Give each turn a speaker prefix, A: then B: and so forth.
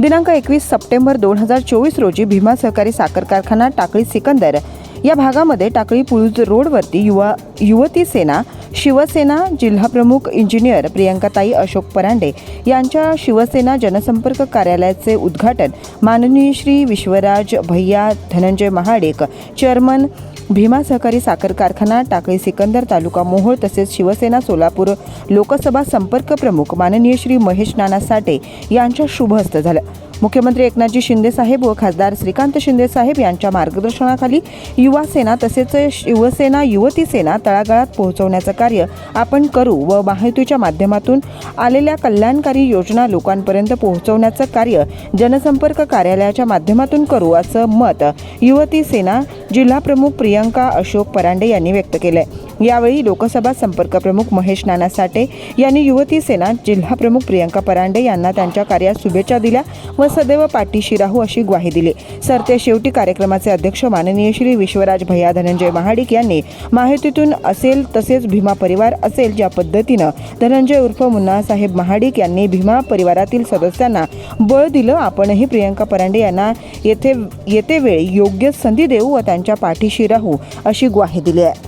A: दिनांक 21 सप्टेंबर 2024 रोजी भीमा सहकारी साखर कारखाना टाकळी सिकंदर या भागामध्ये टाकळी पुळूज रोडवरती युवती सेना शिवसेना जिल्हाप्रमुख इंजिनियर प्रियंकाताई अशोक परांडे यांच्या शिवसेना जनसंपर्क कार्यालयाचे उद्घाटन माननीय श्री विश्वराज भैया धनंजय महाडिक चेअरमन भीमा सहकारी साखर कारखाना टाकळी सिकंदर तालुका मोहोळ तसेच शिवसेना सोलापूर लोकसभा संपर्क प्रमुख माननीय श्री महेश नाना साठे यांच्या शुभ हस्ते झालं। मुख्यमंत्री एकनाथजी शिंदे साहेब व खासदार श्रीकांत शिंदे साहेब यांच्या मार्गदर्शनाखाली युवा सेना तसेच शिवसेना युवती सेना तळागाळात पोहोचवण्याचं कार्य आपण करू व महायुतीच्या माध्यमातून आलेल्या कल्याणकारी योजना लोकांपर्यंत पोहोचवण्याचं कार्य जनसंपर्क कार्यालयाच्या माध्यमातून करू असं मत युवती सेना जिल्हाप्रमुख प्रियंका अशोक परांडे यांनी व्यक्त केलं। यावेळी लोकसभा संपर्क प्रमुख महेश नाना साठे यांनी युवती सेना जिल्हाप्रमुख प्रियंका परांडे यांना त्यांच्या कार्यात शुभेच्छा दिल्या व सदैव पाठीशी राहू अशी ग्वाही दिली। सरते शेवटी कार्यक्रमाचे अध्यक्ष माननीय श्री विश्वराज भैया धनंजय महाडिक यांनी माहितीतून असेल तसेच भीमा परिवार असेल ज्या पद्धतीनं धनंजय उर्फ मुन्नासाहेब महाडिक यांनी भीमा परिवारातील सदस्यांना बळ दिलं, आपणही प्रियंका परांडे यांना येते वेळी योग्य संधी देऊ व त्यांच्या पाठीशी राहू अशी ग्वाही दिली आहे।